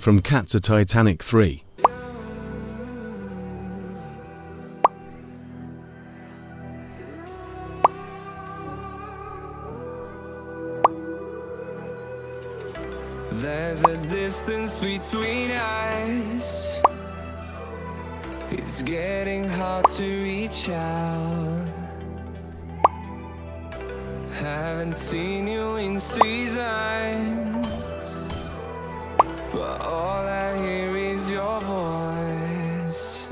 From Cat to Titanic 3. There's a distance between us. It's getting hard to reach out. Haven't seen you in seasons, but all I hear is your voice.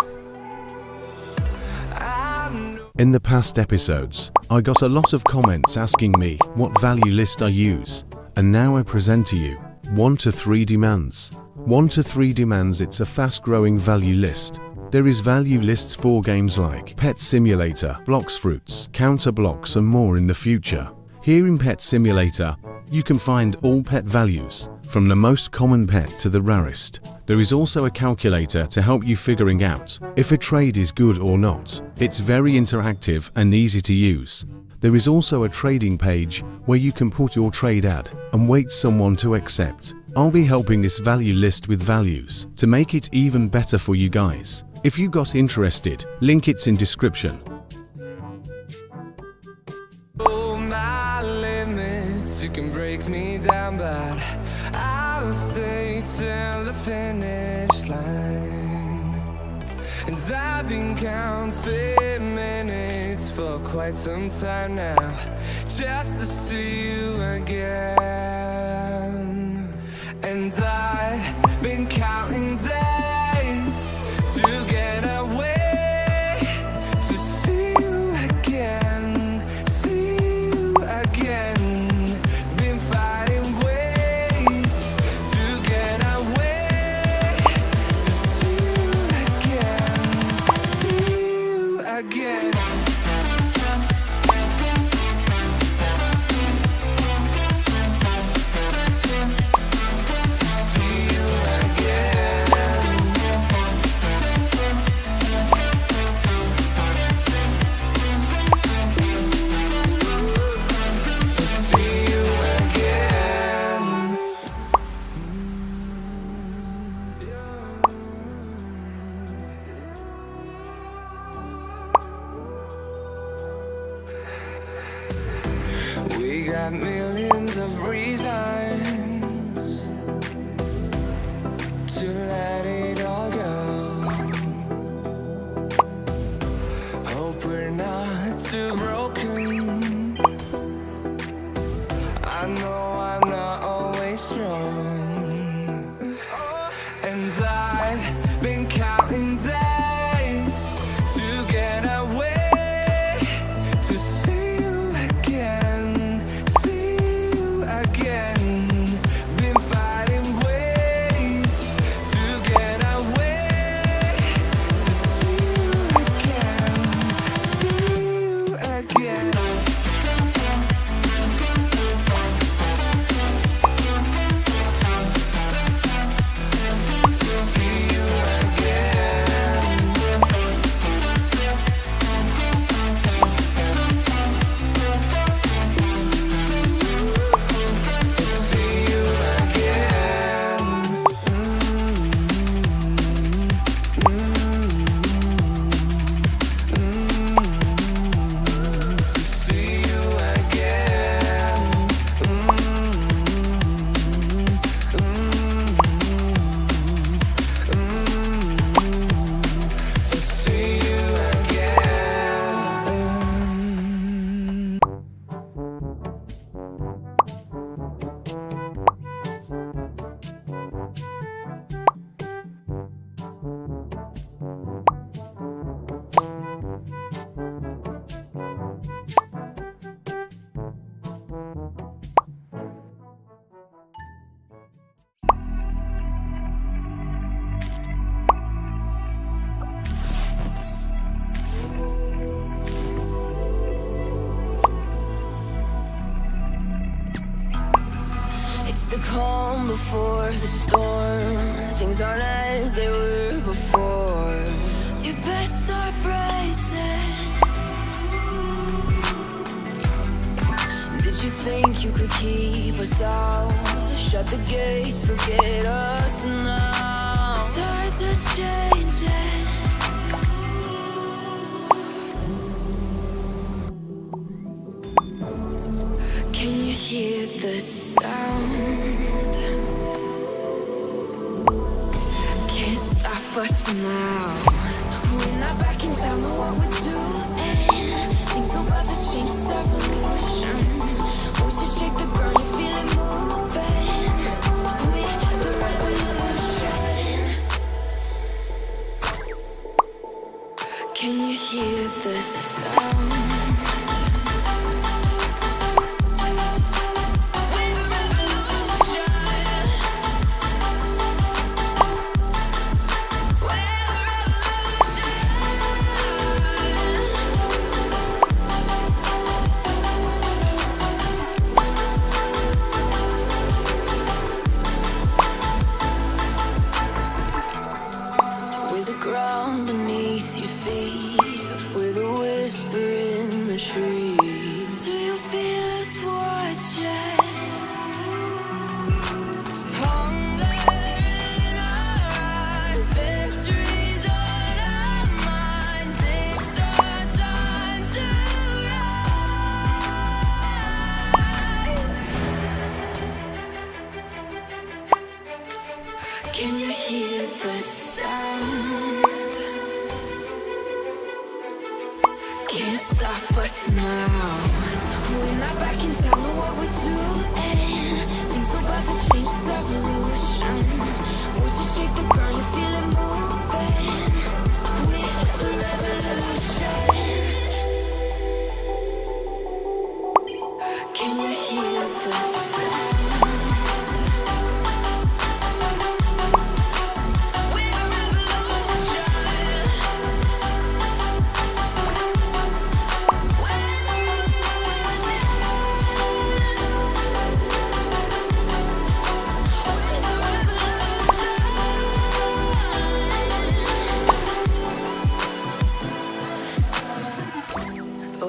In the past episodes, I got a lot of comments asking me what value list I use, and now I present to you 1 to 3 demands. 1 to 3 demands. It's a fast-growing value list. There is value lists for games like Pet Simulator, Blocks Fruits, Counter Blocks and more in the future. Here in Pet Simulator, you can find all pet values, from the most common pet to the rarest. There is also a calculator to help you figuring out if a trade is good or not. It's very interactive and easy to use. There is also a trading page where you can put your trade ad and wait someone to accept. I'll be helping this value list with values to make it even better for you guys. If you got interested, link it's in description. Oh, my limits, you can break me down, but I'll stay till the finish line. And I've been counting minutes for quite some time now, just to see you again. And I've been counting days to get away, to see you again, see you again. Been finding ways to get away, to see you again, see you again. We got millions of reasons to let it all go. Hope we're not too broken. I know I'm not always strong, and I've been counting days to get away, to see you again, see you again. Been fighting ways to get away, to see you again, see you again. The calm before the storm. Things aren't as they were before. You best start bracing. Did you think you could keep us out? Shut the gates, forget us now. us now. We're not back in town, know what we're doing. Things are about to change, it's evolution. Voices shake the ground, you feel it moving. We're the revolution. Can you hear the sound? Ground beneath your feet, with a whisper in the trees. Do you feel us watching? Hunger in our eyes, victories on our minds. It's our time to rise. Can you hear the sound? Can't stop us now. We're not back in town, know what we're doing. Things are about to change, it's evolution. Voices shake the ground, you feel it moving. We're the revolution. Can you hear the sound?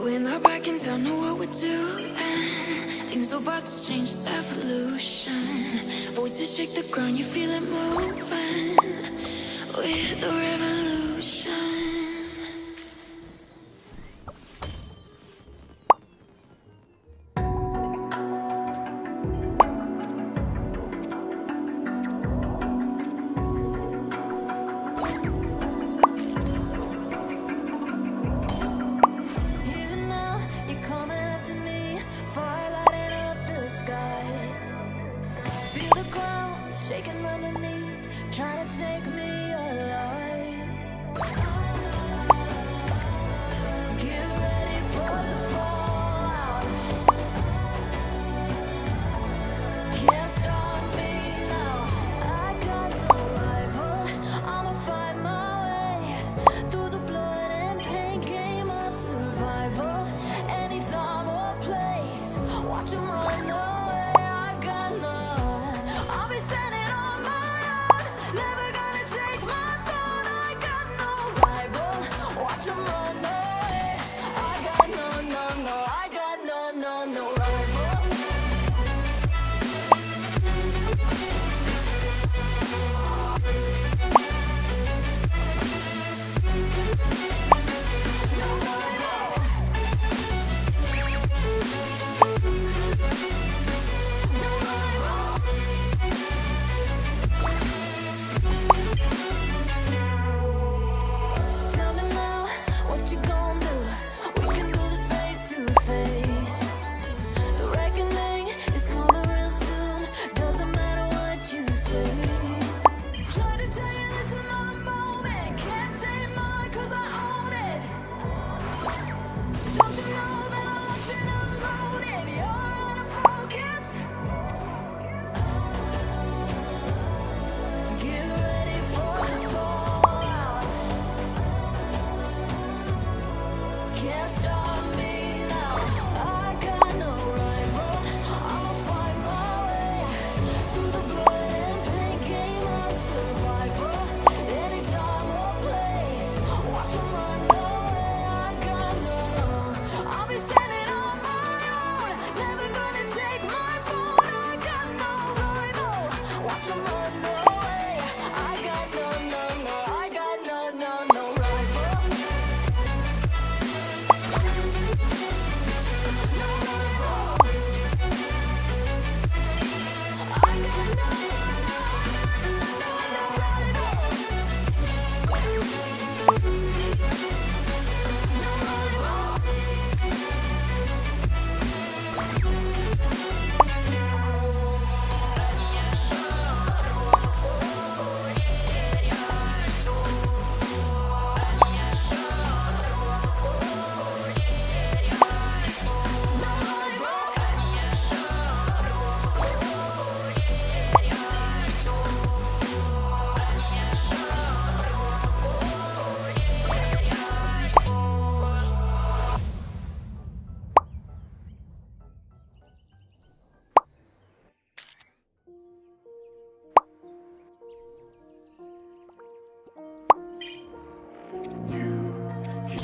We're not back in town, know what we're doing. Things are about to change, it's evolution. Voices shake the ground, you feel it moving. We're the revolution. Feel the ground shaking underneath, trying to take me alive.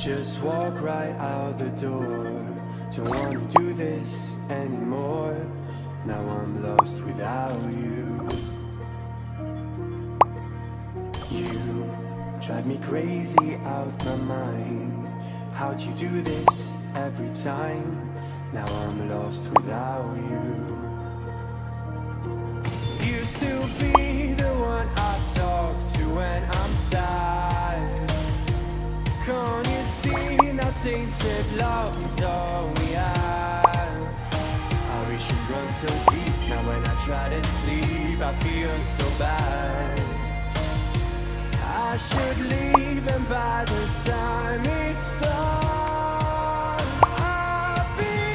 just walk right out the door. Don't wanna do this anymore. Now I'm lost without you. You drive me crazy out my mind. How'd you do this every time? Now I'm lost without you. Used to be the one I talk to when I'm sad. Can't you see now tainted love is all we have? Our issues run so deep, now when I try to sleep I feel so bad. I should leave and by the time it's done I'll be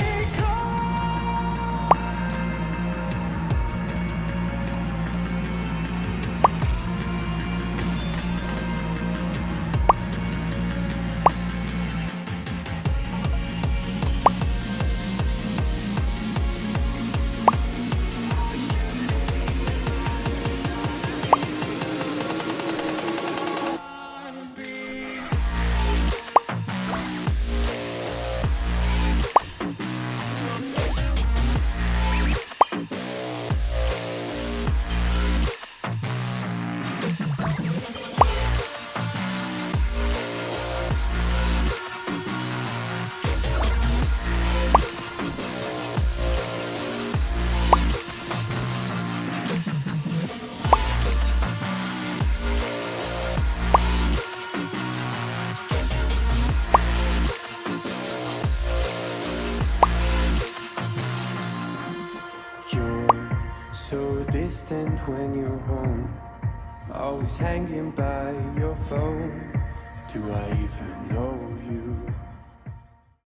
so distant when you're home, always hanging by your phone. Do I even know